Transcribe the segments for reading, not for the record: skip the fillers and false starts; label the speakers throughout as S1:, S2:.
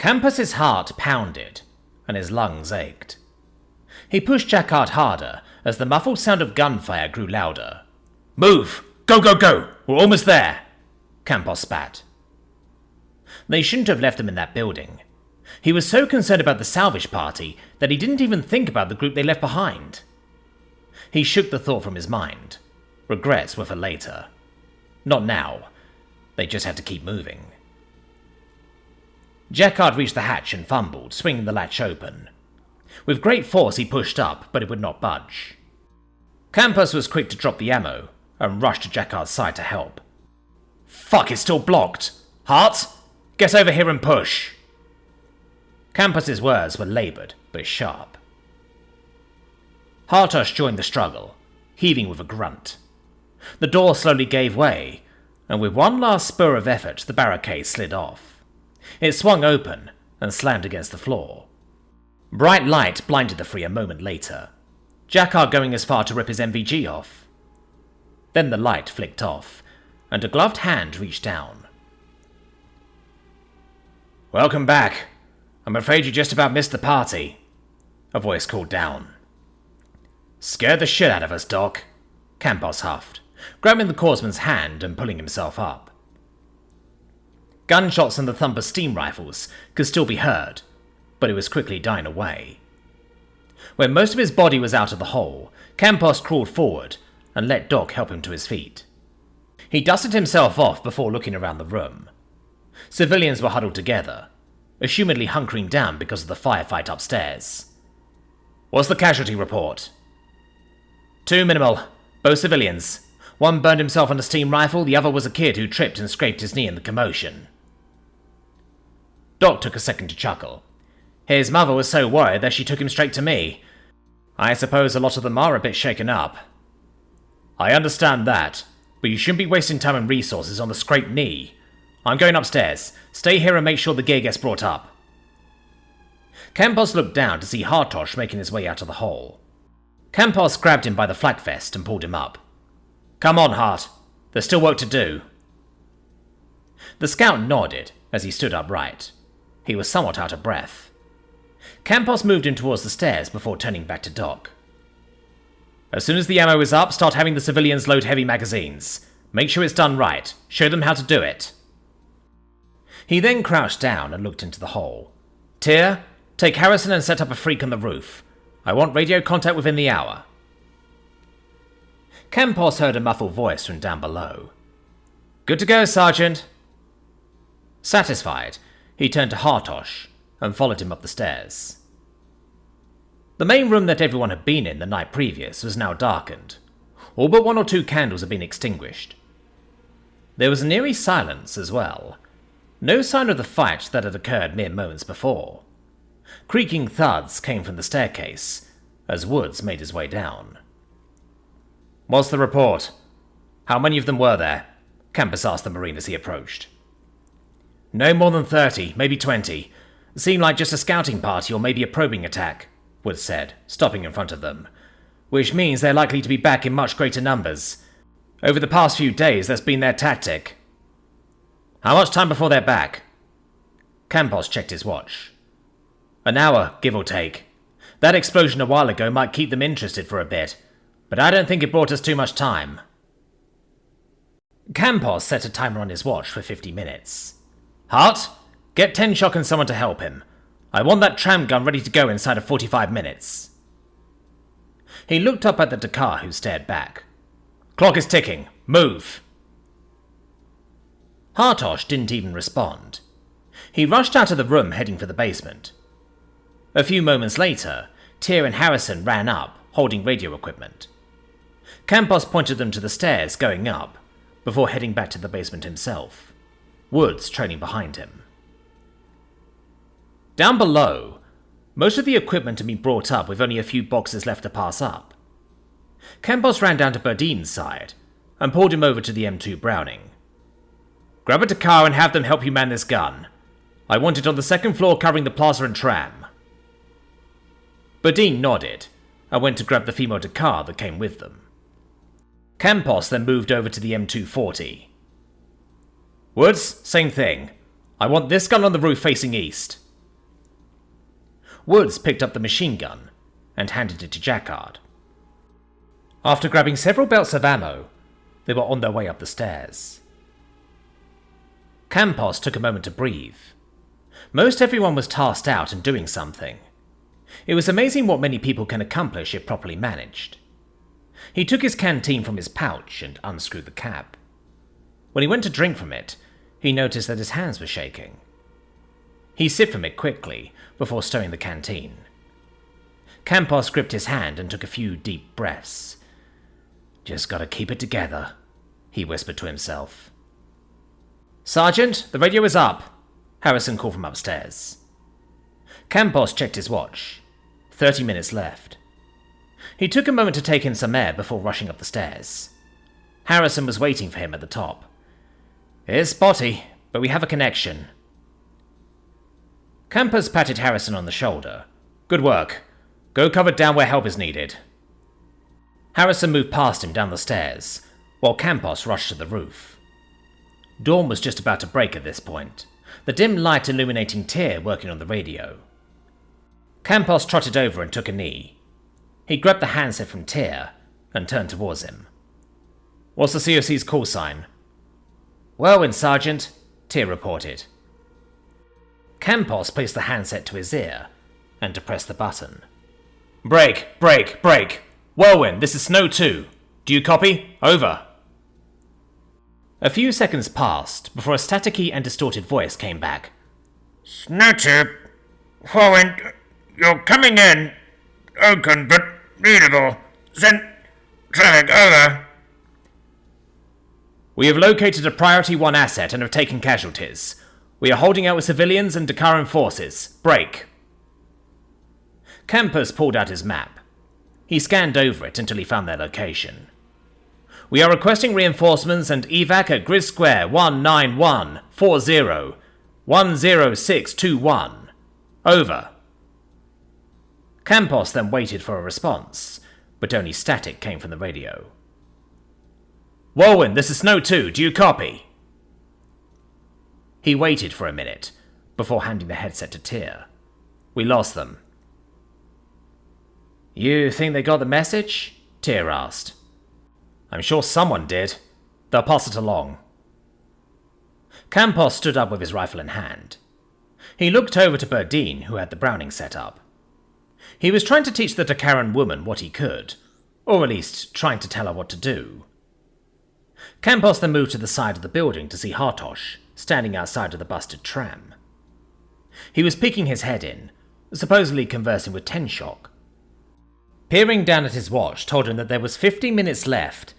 S1: Campus's heart pounded, and his lungs ached. He pushed Jacquard harder as the muffled sound of gunfire grew louder. "Move! Go, go, go! We're almost there!" Campos spat. They shouldn't have left them in that building. He was so concerned about the salvage party that he didn't even think about the group they left behind. He shook the thought from his mind. Regrets were for later. Not now. They just had to keep moving. Jacquard reached the hatch and fumbled, swinging the latch open. With great force he pushed up, but it would not budge. Campos was quick to drop the ammo and rushed to Jacquard's side to help. "Fuck, it's still blocked! Hart, get over here and push!" Campos's words were laboured, but sharp. Hartosh joined the struggle, heaving with a grunt. The door slowly gave way, and with one last spur of effort the barricade slid off. It swung open and slammed against the floor. Bright light blinded the three a moment later, Jacquard going as far to rip his MVG off. Then the light flicked off, and a gloved hand reached down. "Welcome back. I'm afraid you just about missed the party," a voice called down. "Scared the shit out of us, Doc," Campos huffed, grabbing the corpsman's hand and pulling himself up. Gunshots and the thump of steam rifles could still be heard, but it was quickly dying away. When most of his body was out of the hole, Campos crawled forward and let Doc help him to his feet. He dusted himself off before looking around the room. Civilians were huddled together, assumedly hunkering down because of the firefight upstairs. "What's the casualty report?" "Two minimal, both civilians. One burned himself on a steam rifle, the other was a kid who tripped and scraped his knee in the commotion." Doc took a second to chuckle. "His mother was so worried that she took him straight to me. I suppose a lot of them are a bit shaken up." "I understand that, but you shouldn't be wasting time and resources on the scraped knee. I'm going upstairs. Stay here and make sure the gear gets brought up." Campos looked down to see Hartosh making his way out of the hole. Campos grabbed him by the flak vest and pulled him up. "Come on, Hart. There's still work to do." The scout nodded as he stood upright. He was somewhat out of breath. Campos moved him towards the stairs before turning back to Doc. "As soon as the ammo is up, start having the civilians load heavy magazines. Make sure it's done right. Show them how to do it." He then crouched down and looked into the hole. "Tyr, take Harrison and set up a freak on the roof. I want radio contact within the hour." Campos heard a muffled voice from down below. "Good to go, Sergeant." Satisfied, he turned to Hartosh and followed him up the stairs. The main room that everyone had been in the night previous was now darkened. All but one or two candles had been extinguished. There was an eerie silence as well. No sign of the fight that had occurred mere moments before. Creaking thuds came from the staircase as Woods made his way down. "What's the report? How many of them were there?" Campos asked the Marine as he approached. "No more than 30, maybe 20. Seemed like just a scouting party or maybe a probing attack," Woods said, stopping in front of them. "Which means they're likely to be back in much greater numbers. Over the past few days, that's been their tactic." "How much time before they're back?" Campos checked his watch. "An hour, give or take. That explosion a while ago might keep them interested for a bit, but I don't think it brought us too much time." Campos set a timer on his watch for 50 minutes. "Hart, get 10 shock and someone to help him. I want that tram gun ready to go inside of 45 minutes. He looked up at the Dakar who stared back. "Clock is ticking. Move." Hartosh didn't even respond. He rushed out of the room heading for the basement. A few moments later, Tyr and Harrison ran up, holding radio equipment. Campos pointed them to the stairs going up, before heading back to the basement himself, Woods trailing behind him. Down below, most of the equipment had been brought up with only a few boxes left to pass up. Campos ran down to Burdeen's side and pulled him over to the M2 Browning. "Grab a Dakar and have them help you man this gun. I want it on the second floor covering the plaza and tram." Burdeen nodded and went to grab the female Dakar that came with them. Campos then moved over to the M240. "Woods, same thing. I want this gun on the roof facing east. Woods picked up the machine gun and handed it to Jacquard. After grabbing several belts of ammo, they were on their way up the stairs. Campos took a moment to breathe. Most everyone was tasked out and doing something. It was amazing what many people can accomplish if properly managed. He took his canteen from his pouch and unscrewed the cap. When he went to drink from it, he noticed that his hands were shaking. He sipped from it quickly before stowing the canteen. Campos gripped his hand and took a few deep breaths. "Just gotta keep it together," he whispered to himself. "Sergeant, the radio is up," Harrison called from upstairs. Campos checked his watch. 30 minutes left. He took a moment to take in some air before rushing up the stairs. Harrison was waiting for him at the top. "It's spotty, but we have a connection." Campos patted Harrison on the shoulder. "Good work. Go cover down where help is needed." Harrison moved past him down the stairs, while Campos rushed to the roof. Dawn was just about to break at this point, the dim light illuminating Tyr working on the radio. Campos trotted over and took a knee. He grabbed the handset from Tyr and turned towards him. "What's the COC's call sign?" "Whirlwind, Sergeant," Tyr reported. Campos placed the handset to his ear and depressed the button. "Break, break, break! Whirlwind, this is Snow 2. Do you copy? Over." A few seconds passed before a staticky and distorted voice came back.
S2: "Snow 2. Whirlwind, you're coming in. Open but readable. Send traffic over."
S1: "We have located a Priority 1 asset and have taken casualties. We are holding out with civilians and Dakaran forces. Break." Campos pulled out his map. He scanned over it until he found their location. "We are requesting reinforcements and evac at Grid Square 19140 10621. Over." Campos then waited for a response, but only static came from the radio. "Whirlwind, this is Snow 2. Do you copy?" He waited for a minute before handing the headset to Tyr. "We lost them." "You think they got the message?" Tyr asked. "I'm sure someone did. They'll pass it along." Campos stood up with his rifle in hand. He looked over to Burdine, who had the Browning set up. He was trying to teach the Dakaran woman what he could, or at least trying to tell her what to do. Campos then moved to the side of the building to see Hartosh, standing outside of the busted tram. He was peeking his head in, supposedly conversing with Tenshock. Peering down at his watch told him that there was 50 minutes left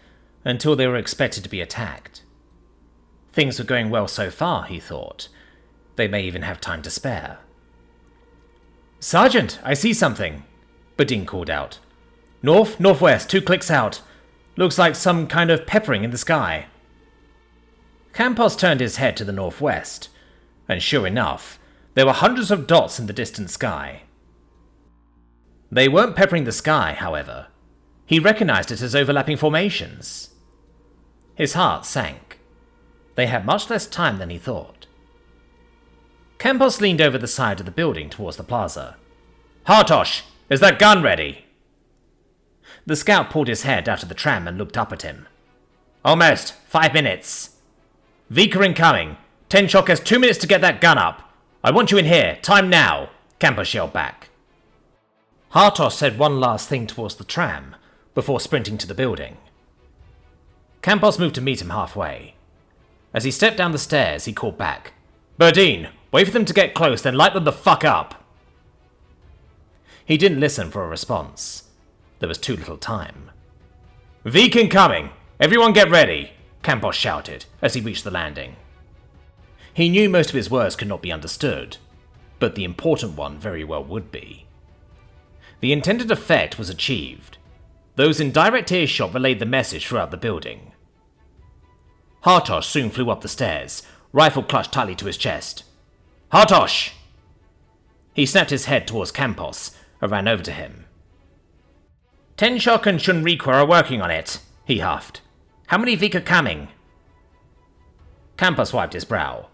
S1: until they were expected to be attacked. Things were going well so far, he thought. They may even have time to spare. "Sergeant, I see something," Burdine called out. Northwest, 2 clicks out. Looks like some kind of peppering in the sky." Campos turned his head to the northwest, and sure enough, there were hundreds of dots in the distant sky. They weren't peppering the sky, however. He recognized it as overlapping formations. His heart sank. They had much less time than he thought. Campos leaned over the side of the building towards the plaza. "Hartosh, is that gun ready?" The scout pulled his head out of the tram and looked up at him. "Almost. 5 minutes." "Vika incoming. Tenshock has 2 minutes to get that gun up. I want you in here. Time now," Campos yelled back. Hartosh said one last thing towards the tram before sprinting to the building. Campos moved to meet him halfway. As he stepped down the stairs, he called back. "Burdine, wait for them to get close, then light them the fuck up." He didn't listen for a response. There was too little time. "Vika incoming! Everyone get ready!" Campos shouted as he reached the landing. He knew most of his words could not be understood, but the important one very well would be. The intended effect was achieved. Those in direct earshot relayed the message throughout the building. Hartosh soon flew up the stairs, rifle clutched tightly to his chest. "Hartosh!" He snapped his head towards Campos and ran over to him. "Tenshock and Shunrikwa are working on it," he huffed. "How many Vika coming?" Campos wiped his brow.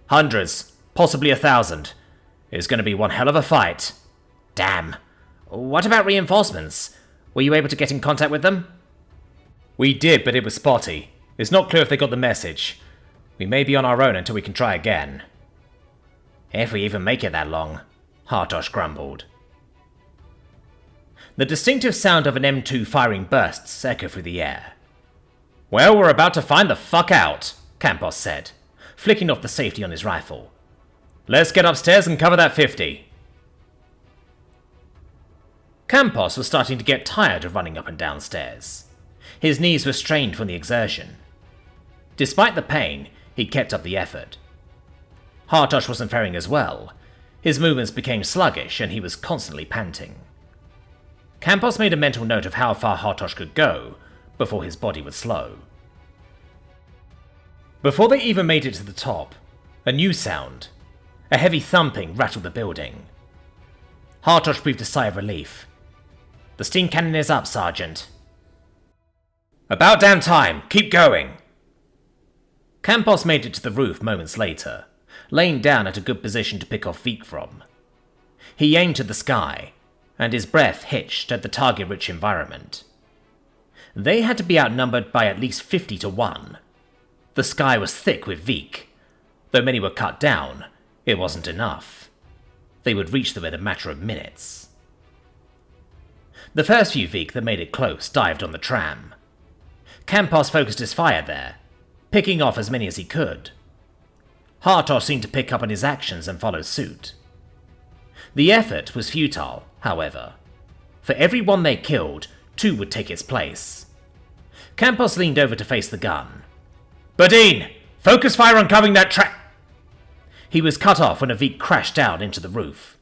S1: "Hundreds, possibly 1,000. It's going to be one hell of a fight." Damn. What about reinforcements? Were you able to get in contact with them? We did, but it was spotty. It's not clear if they got the message. We may be on our own until we can try again. If we even make it that long, Hartosh grumbled. The distinctive sound of an M2 firing bursts echo through the air. Well, we're about to find the fuck out, Campos said, flicking off the safety on his rifle. Let's get upstairs and cover that 50. Campos was starting to get tired of running up and down stairs. His knees were strained from the exertion. Despite the pain, he kept up the effort. Hartosh wasn't faring as well. His movements became sluggish and he was constantly panting. Campos made a mental note of how far Hartosh could go before his body would slow. Before they even made it to the top, a new sound, a heavy thumping, rattled the building. Hartosh breathed a sigh of relief. The steam cannon is up, Sergeant. About damn time! Keep going! Campos made it to the roof moments later, laying down at a good position to pick off Veek from. He aimed to the sky, and his breath hitched at the target-rich environment. They had to be outnumbered by at least 50 to 1. The sky was thick with Veek. Though many were cut down, it wasn't enough. They would reach them in a matter of minutes. The first few Veek that made it close dived on the tram. Campos focused his fire there, picking off as many as he could. Hartosh seemed to pick up on his actions and follow suit. The effort was futile, however. For every one they killed, 2 would take its place. Campos leaned over to face the gun. Bodine! Focus fire on covering that He was cut off when a Veek crashed down into the roof.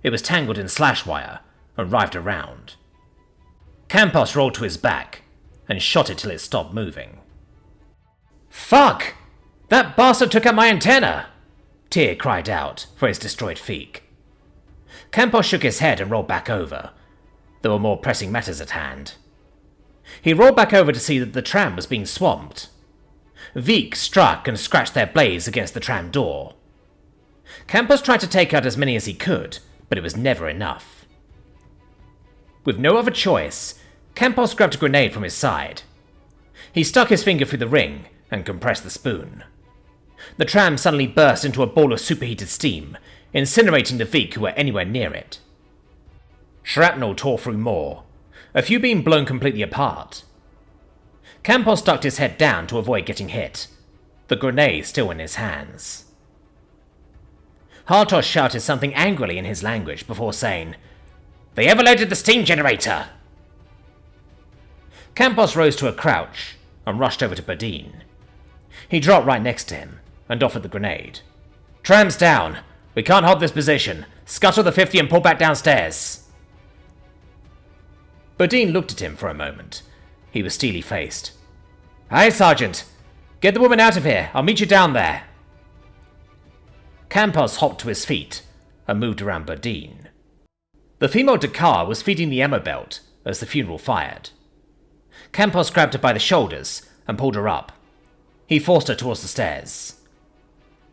S1: It was tangled in slash wire and writhed around. Campos rolled to his back and shot it till it stopped moving. Fuck! That bastard took out my antenna! Tyr cried out for his destroyed Veek. Campos shook his head and rolled back over. There were more pressing matters at hand. He rolled back over to see that the tram was being swamped. Veek struck and scratched their blades against the tram door. Campos tried to take out as many as he could, but it was never enough. With no other choice, Campos grabbed a grenade from his side. He stuck his finger through the ring and compressed the spoon. The tram suddenly burst into a ball of superheated steam, incinerating the Veek who were anywhere near it. Shrapnel tore through more, a few being blown completely apart. Campos ducked his head down to avoid getting hit, the grenade still in his hands. Hartosh shouted something angrily in his language before saying, "They overloaded the steam generator!" Campos rose to a crouch and rushed over to Bodine. He dropped right next to him and offered the grenade. "Tram's down! We can't hold this position! Scuttle the 50 and pull back downstairs!" Bodine looked at him for a moment. He was steely-faced. "Aye, Sergeant! Get the woman out of here! I'll meet you down there!" Campos hopped to his feet and moved around Bodine. The female Dakar was feeding the ammo belt as the funeral fired. Campos grabbed her by the shoulders and pulled her up. He forced her towards the stairs.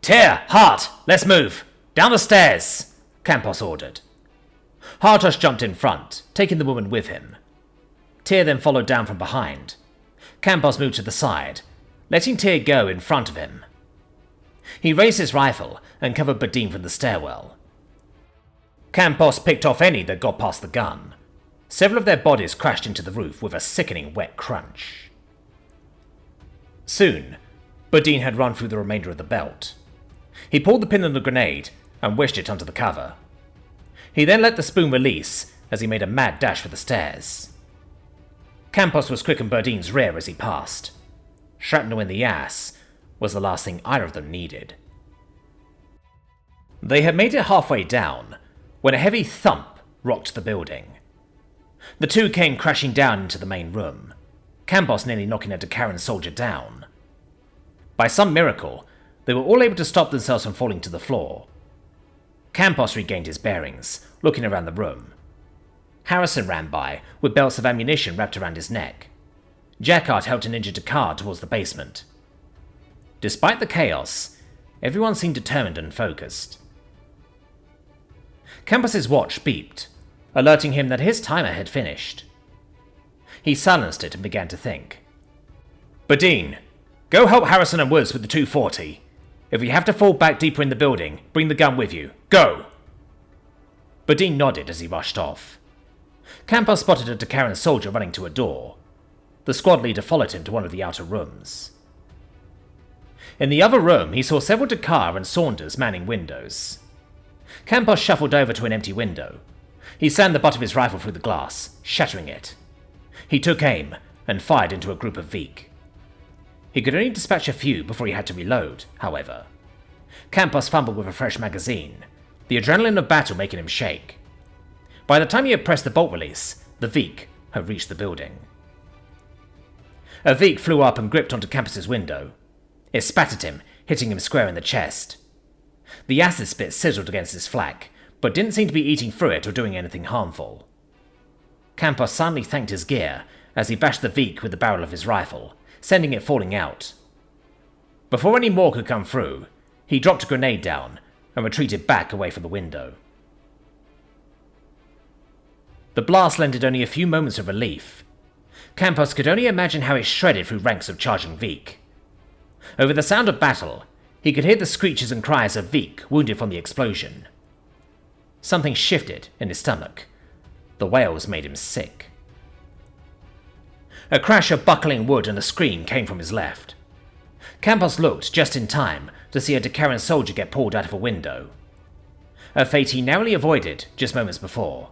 S1: "Tyr! Hart! Let's move! Down the stairs!" Campos ordered. Hartosh jumped in front, taking the woman with him. Tyr then followed down from behind. Campos moved to the side, letting Tyr go in front of him. He raised his rifle and covered Bodine from the stairwell. Campos picked off any that got past the gun. Several of their bodies crashed into the roof with a sickening wet crunch. Soon, Bodine had run through the remainder of the belt. He pulled the pin on the grenade and wished it onto the cover. He then let the spoon release as he made a mad dash for the stairs. Campos was quick on Bodine's rear as he passed. Shrapnel in the ass was the last thing either of them needed. They had made it halfway down when a heavy thump rocked the building. The 2 came crashing down into the main room, Campos nearly knocking a Dakaran soldier down. By some miracle, they were all able to stop themselves from falling to the floor. Campos regained his bearings, looking around the room. Harrison ran by, with belts of ammunition wrapped around his neck. Jacquard helped an injured Dakar towards the basement. Despite the chaos, everyone seemed determined and focused. Campus's watch beeped, alerting him that his timer had finished. He silenced it and began to think. Badine, go help Harrison and Woods with the 240. If we have to fall back deeper in the building, bring the gun with you. Go! Badine nodded as he rushed off. Campos spotted a Dakaran soldier running to a door. The squad leader followed him to one of the outer rooms. In the other room, he saw several Dakar and Saunders manning windows. Campos shuffled over to an empty window. He slammed the butt of his rifle through the glass, shattering it. He took aim and fired into a group of Veek. He could only dispatch a few before he had to reload, however. Campos fumbled with a fresh magazine, the adrenaline of battle making him shake. By the time he had pressed the bolt release, the Veek had reached the building. A Veek flew up and gripped onto Campus's window. It spat at him, hitting him square in the chest. The acid spit sizzled against his flak, but didn't seem to be eating through it or doing anything harmful. Campos silently thanked his gear as he bashed the Veek with the barrel of his rifle, sending it falling out. Before any more could come through, he dropped a grenade down and retreated back away from the window. The blast lended only a few moments of relief. Campos could only imagine how it shredded through ranks of charging Veek. Over the sound of battle, he could hear the screeches and cries of Veek wounded from the explosion. Something shifted in his stomach. The wails made him sick. A crash of buckling wood and a scream came from his left. Campos looked just in time to see a Dakaran soldier get pulled out of a window. A fate he narrowly avoided just moments before.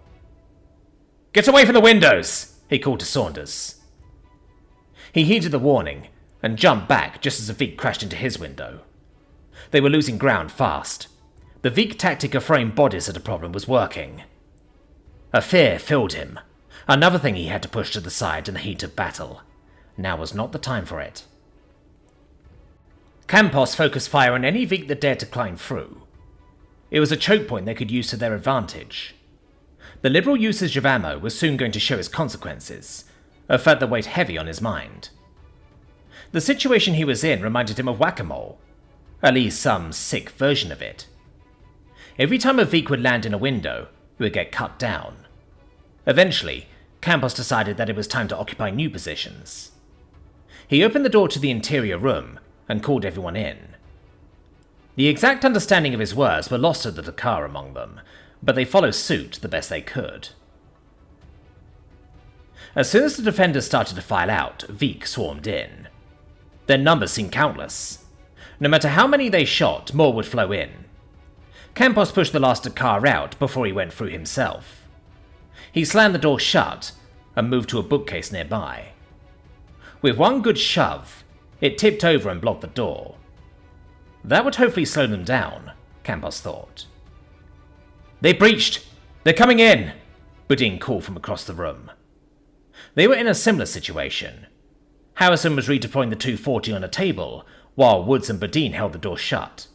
S1: "Get away from the windows!" he called to Saunders. He heeded the warning and jumped back just as a Veek crashed into his window. They were losing ground fast. The Veek tactic of throwing bodies at a problem was working. A fear filled him. Another thing he had to push to the side in the heat of battle. Now was not the time for it. Campos focused fire on any Veek that dared to climb through. It was a choke point they could use to their advantage. The liberal usage of ammo was soon going to show its consequences, a fact that weighed heavy on his mind. The situation he was in reminded him of whack-a-mole, at least some sick version of it. Every time a Veek would land in a window, it would get cut down. Eventually, Campos decided that it was time to occupy new positions. He opened the door to the interior room and called everyone in. The exact understanding of his words were lost to the Dakar among them, but they followed suit the best they could. As soon as the defenders started to file out, Veek swarmed in. Their numbers seemed countless. No matter how many they shot, more would flow in. Campos pushed the last Dakar out before he went through himself. He slammed the door shut and moved to a bookcase nearby. With one good shove, it tipped over and blocked the door. That would hopefully slow them down, Campos thought. "They breached! They're coming in!" Badine called from across the room. They were in a similar situation. Harrison was redeploying the 240 on a table, while Woods and Badine held the door shut.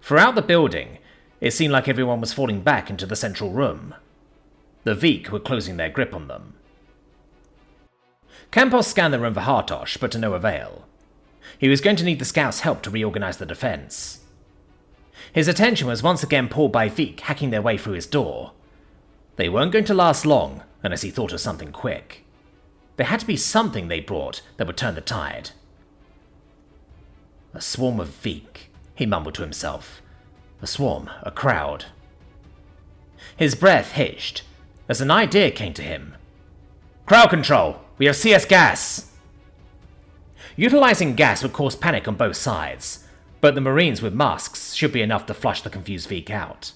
S1: Throughout the building, it seemed like everyone was falling back into the central room. The Veek were closing their grip on them. Campos scanned the room for Hartosh, but to no avail. He was going to need the scouts' help to reorganize the defense. His attention was once again pulled by Veek hacking their way through his door. They weren't going to last long unless he thought of something quick. There had to be something they brought that would turn the tide. A swarm of Veek, he mumbled to himself. A swarm, a crowd. His breath hitched as an idea came to him. "Crowd control! We have CS gas!" Utilizing gas would cause panic on both sides, but the Marines with masks should be enough to flush the confused Veek out.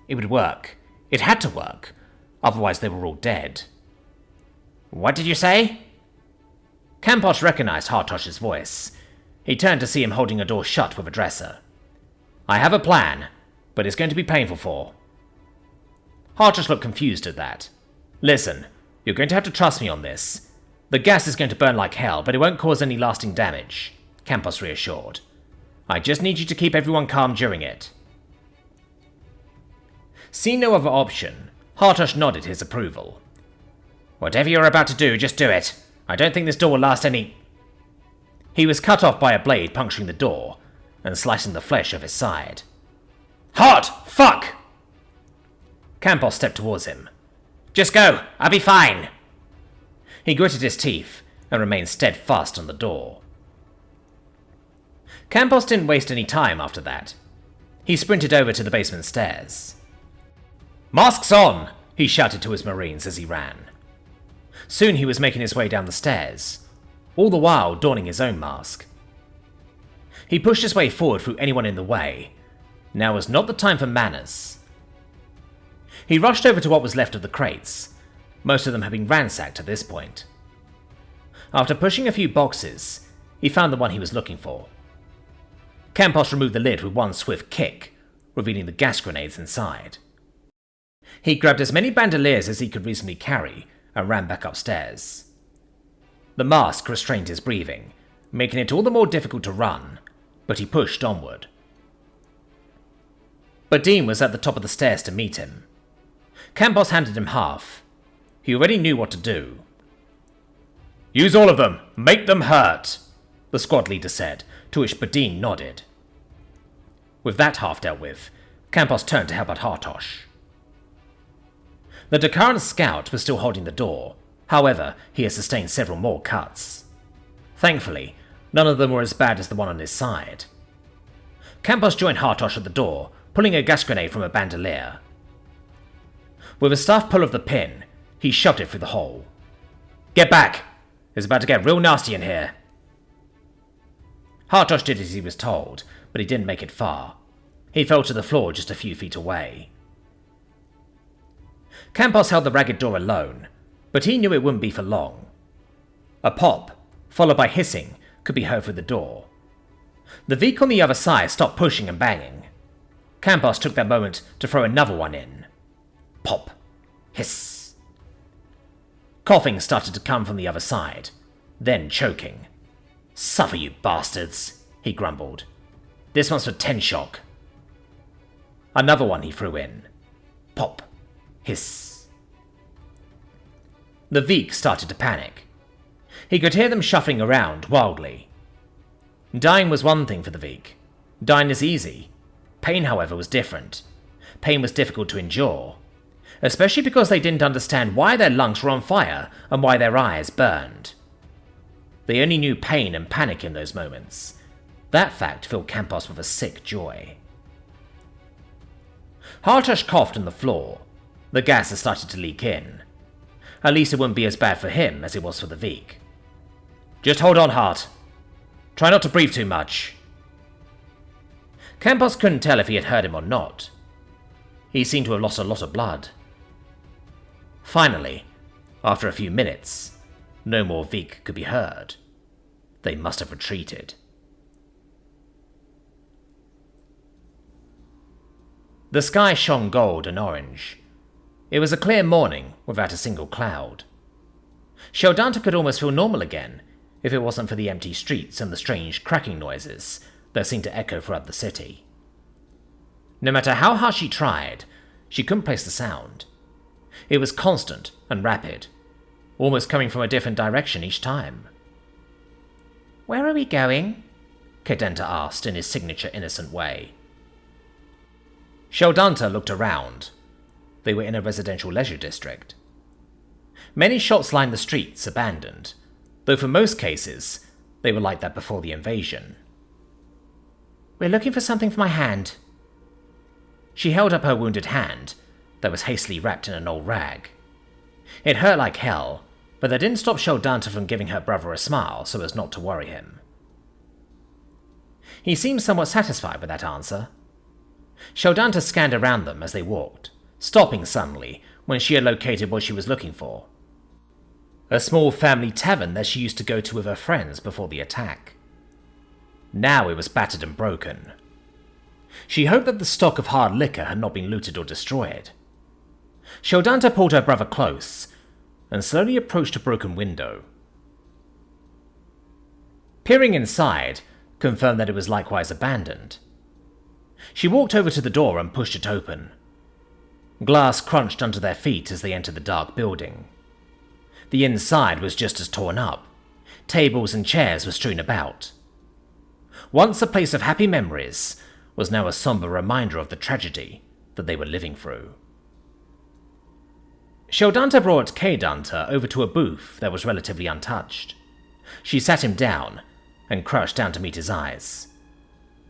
S1: It would work. It had to work. Otherwise they were all dead. "What did you say?" Campos recognized Hartosh's voice. He turned to see him holding a door shut with a dresser. "I have a plan, but it's going to be painful for." Hartosh looked confused at that. "Listen, you're going to have to trust me on this. The gas is going to burn like hell, but it won't cause any lasting damage," Campos reassured. "I just need you to keep everyone calm during it." Seeing no other option, Hartosh nodded his approval. "Whatever you're about to do, just do it. I don't think this door will last any—" He was cut off by a blade puncturing the door and slicing the flesh of his side. "Hot! Fuck!" Campos stepped towards him. "Just go, I'll be fine." He gritted his teeth and remained steadfast on the door. Campos didn't waste any time after that. He sprinted over to the basement stairs. "Masks on!" he shouted to his marines as he ran. Soon he was making his way down the stairs, all the while donning his own mask. He pushed his way forward through anyone in the way. Now was not the time for manners. He rushed over to what was left of the crates. Most of them had been ransacked at this point. After pushing a few boxes, he found the one he was looking for. Campos removed the lid with one swift kick, revealing the gas grenades inside. He grabbed as many bandoliers as he could reasonably carry and ran back upstairs. The mask restrained his breathing, making it all the more difficult to run, but he pushed onward. Badine was at the top of the stairs to meet him. Campos handed him half. He already knew what to do. "Use all of them! Make them hurt!" the squad leader said, to which Badine nodded. With that half dealt with, Campos turned to help out Hartosh. The Dakaran scout was still holding the door. However, he had sustained several more cuts. Thankfully, none of them were as bad as the one on his side. Campos joined Hartosh at the door, pulling a gas grenade from a bandolier. With a staff pull of the pin, he shoved it through the hole. "Get back! It's about to get real nasty in here." Hartosh did as he was told, but he didn't make it far. He fell to the floor just a few feet away. Campos held the ragged door alone, but he knew it wouldn't be for long. A pop, followed by hissing, could be heard through the door. The Veek on the other side stopped pushing and banging. Campos took that moment to throw another one in. Pop. Hiss. Coughing started to come from the other side, then choking. "Suffer, you bastards," he grumbled. "This one's for 10 shock." Another one he threw in. Pop. Hiss. The Veek started to panic. He could hear them shuffling around wildly. Dying was one thing for the Veek. Dying is easy. Pain, however, was different. Pain was difficult to endure, especially because they didn't understand why their lungs were on fire and why their eyes burned. They only knew pain and panic in those moments. That fact filled Campos with a sick joy. Hartosh coughed on the floor. The gas had started to leak in. At least it wouldn't be as bad for him as it was for the Veek. "Just hold on, Hart. Try not to breathe too much." Campos couldn't tell if he had heard him or not. He seemed to have lost a lot of blood. Finally, after a few minutes, no more Veek could be heard. They must have retreated. The sky shone gold and orange. It was a clear morning without a single cloud. Sheldanta could almost feel normal again if it wasn't for the empty streets and the strange cracking noises that seemed to echo throughout the city. No matter how hard she tried, she couldn't place the sound. It was constant and rapid, almost coming from a different direction each time. "Where are we going?" Cadenta asked in his signature innocent way. Sheldanta looked around. They were in a residential leisure district. Many shops lined the streets, abandoned, though for most cases, they were like that before the invasion. "We're looking for something for my hand." She held up her wounded hand, that was hastily wrapped in an old rag. It hurt like hell, but that didn't stop Sheldanta from giving her brother a smile so as not to worry him. He seemed somewhat satisfied with that answer. Sheldanta scanned around them as they walked, stopping suddenly when she had located what she was looking for. A small family tavern that she used to go to with her friends before the attack. Now it was battered and broken. She hoped that the stock of hard liquor had not been looted or destroyed. Sheldanta pulled her brother close and slowly approached a broken window. Peering inside confirmed that it was likewise abandoned. She walked over to the door and pushed it open. Glass crunched under their feet as they entered the dark building. The inside was just as torn up. Tables and chairs were strewn about. Once a place of happy memories was now a somber reminder of the tragedy that they were living through. Sheldanta brought K-Dunter over to a booth that was relatively untouched. She sat him down and crouched down to meet his eyes.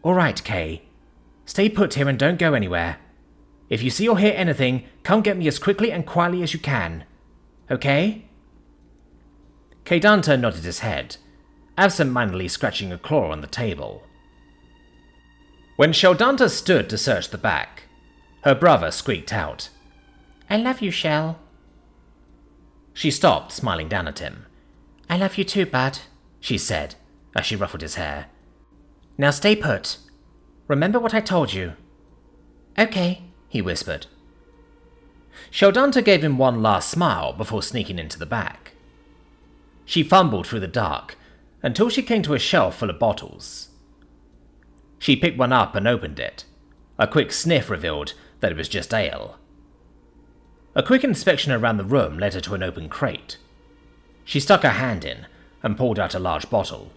S1: "All right, K. Stay put here and don't go anywhere. If you see or hear anything, come get me as quickly and quietly as you can. Okay?" K-Dunter nodded his head, absent-mindedly scratching a claw on the table. When Sheldanta stood to search the back, her brother squeaked out, "I love you, Shell." She stopped, smiling down at him. "I love you too, bud," she said, as she ruffled his hair. "Now stay put. Remember what I told you." "Okay," he whispered. Sheldanta gave him one last smile before sneaking into the back. She fumbled through the dark until she came to a shelf full of bottles. She picked one up and opened it. A quick sniff revealed that it was just ale. A quick inspection around the room led her to an open crate. She stuck her hand in and pulled out a large bottle.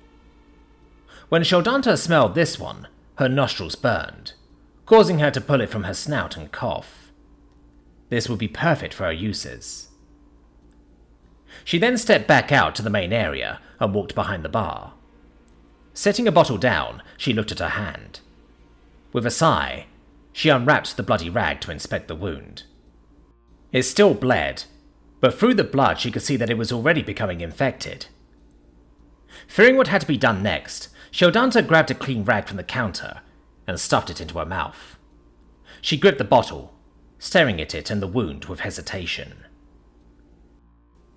S1: When Sheldanta smelled this one, her nostrils burned, causing her to pull it from her snout and cough. This would be perfect for her uses. She then stepped back out to the main area and walked behind the bar. Setting a bottle down, she looked at her hand. With a sigh, she unwrapped the bloody rag to inspect the wound. It still bled, but through the blood she could see that it was already becoming infected. Fearing what had to be done next, Sheldanta grabbed a clean rag from the counter and stuffed it into her mouth. She gripped the bottle, staring at it and the wound with hesitation.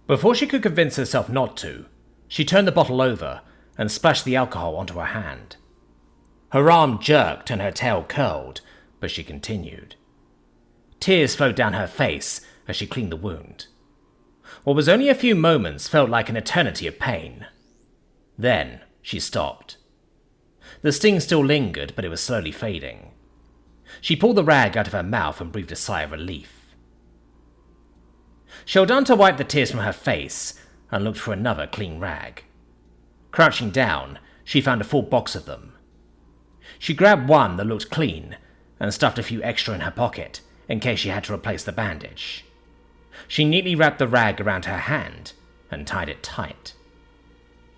S1: Before she could convince herself not to, she turned the bottle over and splashed the alcohol onto her hand. Her arm jerked and her tail curled, but she continued. Tears flowed down her face as she cleaned the wound. What was only a few moments felt like an eternity of pain. Then she stopped. The sting still lingered, but it was slowly fading. She pulled the rag out of her mouth and breathed a sigh of relief. Sheldanta wiped the tears from her face and looked for another clean rag. Crouching down, she found a full box of them. She grabbed one that looked clean and stuffed a few extra in her pocket in case she had to replace the bandage. She neatly wrapped the rag around her hand and tied it tight.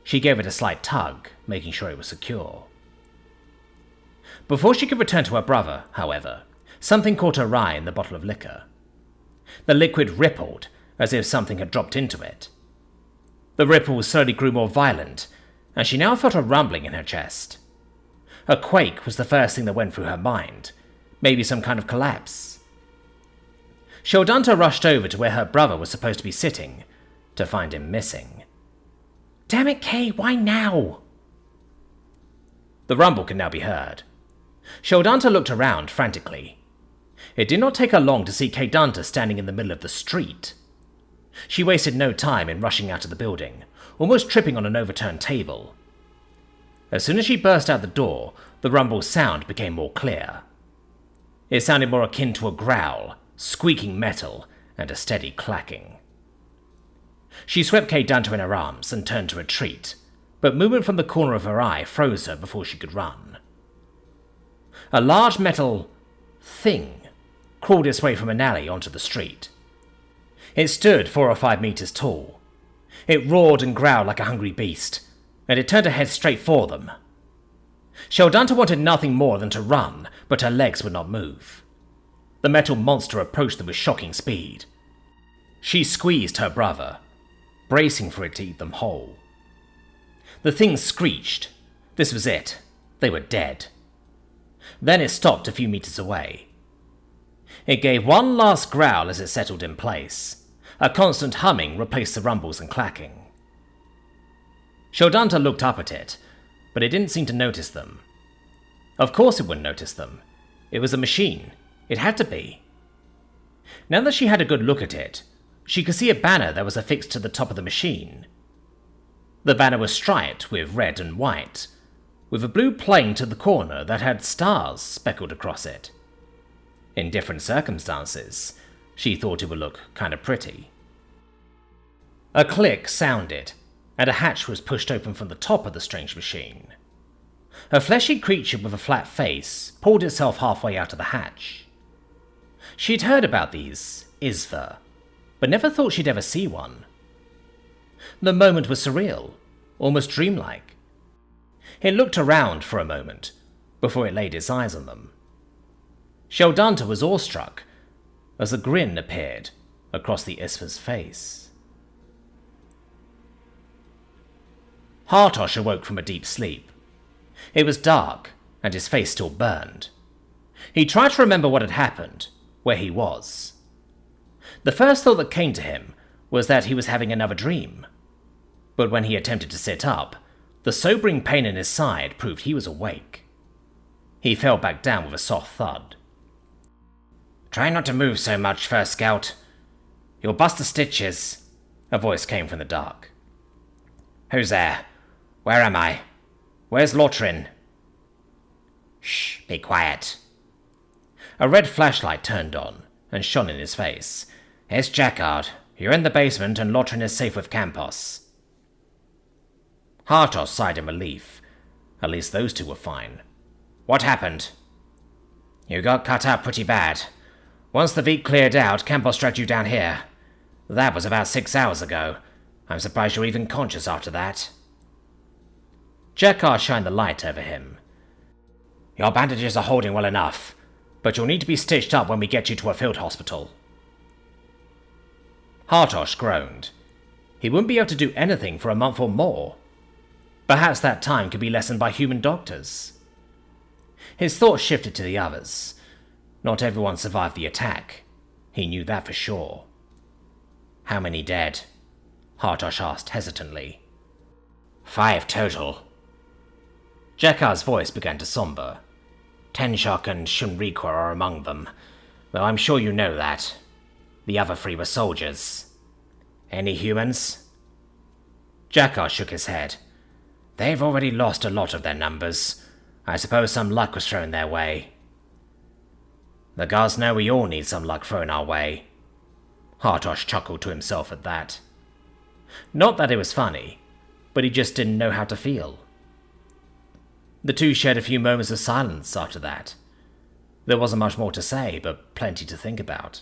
S1: She gave it a slight tug, making sure it was secure. Before she could return to her brother, however, something caught her eye in the bottle of liquor. The liquid rippled as if something had dropped into it. The ripples slowly grew more violent, and she now felt a rumbling in her chest. A quake was the first thing that went through her mind, maybe some kind of collapse. Sheldanta rushed over to where her brother was supposed to be sitting, to find him missing. "Damn it, Kay, why now?" The rumble could now be heard. Sheldanta looked around frantically. It did not take her long to see K-Dunter standing in the middle of the street. She wasted no time in rushing out of the building, almost tripping on an overturned table. As soon as she burst out the door, the rumble's sound became more clear. It sounded more akin to a growl, squeaking metal, and a steady clacking. She swept K-Dunter in her arms and turned to retreat, but movement from the corner of her eye froze her before she could run. A large metal thing crawled its way from an alley onto the street. It stood 4 or 5 meters tall. It roared and growled like a hungry beast, and it turned her head straight for them. Sheldanta wanted nothing more than to run, but her legs would not move. The metal monster approached them with shocking speed. She squeezed her brother, bracing for it to eat them whole. The thing screeched. This was it. They were dead. Then it stopped a few meters away. It gave one last growl as it settled in place. A constant humming replaced the rumbles and clacking. Sheldanta looked up at it, but it didn't seem to notice them. Of course it wouldn't notice them. It was a machine. It had to be. Now that she had a good look at it, she could see a banner that was affixed to the top of the machine. The banner was striped with red and white, with a blue plane to the corner that had stars speckled across it. In different circumstances, she thought it would look kind of pretty. A click sounded, and a hatch was pushed open from the top of the strange machine. A fleshy creature with a flat face pulled itself halfway out of the hatch. She'd heard about these, ISVA, but but never thought she'd ever see one. The moment was surreal, almost dreamlike. It looked around for a moment before it laid its eyes on them. Sheldanta was awestruck as a grin appeared across the Isfa's face. Hartosh awoke from a deep sleep. It was dark, and his face still burned. He tried to remember what had happened, where he was. The first thought that came to him was that he was having another dream. But when he attempted to sit up, the sobering pain in his side proved he was awake. He fell back down with a soft thud.
S2: "Try not to move so much, First Scout. You'll bust the stitches,"
S1: a voice came from the dark.
S2: "Who's there? Where am I? Where's Lotrin?" "Shh, be quiet."
S1: A red flashlight turned on and shone in his face.
S2: "It's Jacquard. You're in the basement and Lotrin is safe with Campos."
S1: Hartosh sighed in relief. At least those two were fine.
S2: "What happened?" "You got cut up pretty bad. Once the Veek cleared out, Campos dragged you down here. That was about 6 hours ago. I'm surprised you're even conscious after that."
S1: Jacquard shined the light over him.
S2: "Your bandages are holding well enough, but you'll need to be stitched up when we get you to a field hospital."
S1: Hartosh groaned. He wouldn't be able to do anything for a month or more. Perhaps that time could be lessened by human doctors. His thoughts shifted to the others. Not everyone survived the attack. He knew that for sure.
S2: "How many dead?" Hartosh asked hesitantly. "5 total."
S1: Jacquard's voice began to somber.
S2: Tenshok and Shunrikwa are among them, though I'm sure you know that. The other 3 were soldiers. Any humans?
S1: Jacquard shook his head.
S2: They've already lost a lot of their numbers. I suppose some luck was thrown their way. The gods know we all need some luck thrown our way.
S1: Hartosh chuckled to himself at that. Not that it was funny, but he just didn't know how to feel. The two shared a few moments of silence after that. There wasn't much more to say, but plenty to think about.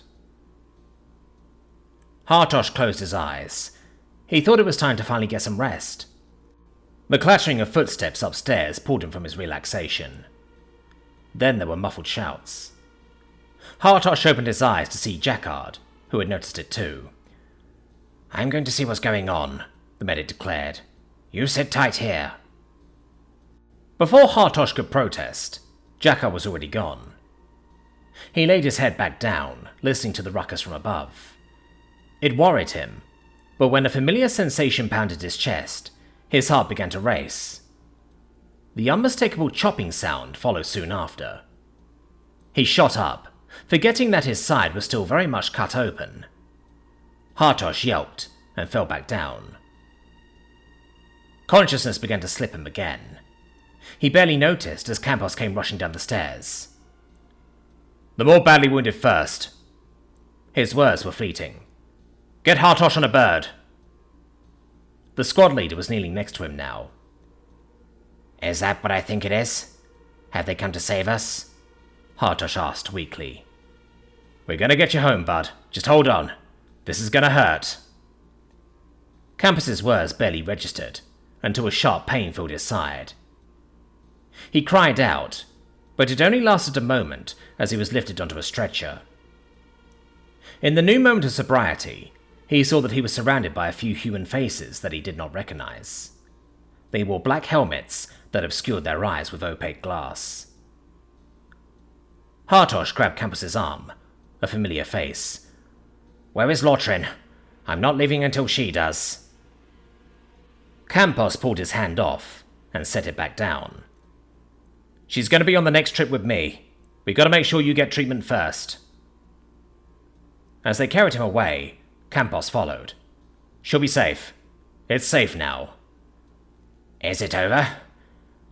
S1: Hartosh closed his eyes. He thought it was time to finally get some rest. The clattering of footsteps upstairs pulled him from his relaxation. Then there were muffled shouts. Hartosh opened his eyes to see Jacquard, who had noticed it too.
S2: I'm going to see what's going on, the medic declared. You sit tight here.
S1: Before Hartosh could protest, Jacquard was already gone. He laid his head back down, listening to the ruckus from above. It worried him, but when a familiar sensation pounded his chest, his heart began to race. The unmistakable chopping sound followed soon after. He shot up, forgetting that his side was still very much cut open. Hartosh yelped and fell back down. Consciousness began to slip him again. He barely noticed as Campos came rushing down the stairs. The more badly wounded first. His words were fleeting. Get Hartosh on a bird. The squad leader was kneeling next to him now.
S2: Is that what I think it is? Have they come to save us?
S1: Hartosh asked weakly. We're gonna get you home, bud. Just hold on. This is gonna hurt. Campos's words barely registered, until a sharp pain filled his side. He cried out, but it only lasted a moment as he was lifted onto a stretcher. In the new moment of sobriety, he saw that he was surrounded by a few human faces that he did not recognize. They wore black helmets that obscured their eyes with opaque glass. Hartosh grabbed Campos's arm, a familiar face. Where is Lotrin? I'm not leaving until she does. Campos pulled his hand off and set it back down. She's going to be on the next trip with me. We got to make sure you get treatment first. As they carried him away, Campos followed. She'll be safe. It's safe now.
S2: Is it over?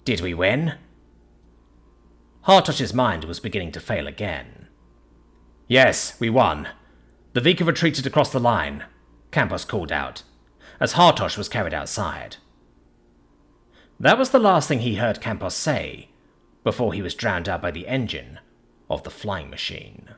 S2: Did we win?
S1: Hartosh's mind was beginning to fail again. Yes, we won. The Veek have retreated across the line, Campos called out, as Hartosh was carried outside. That was the last thing he heard Campos say, before he was drowned out by the engine of the flying machine.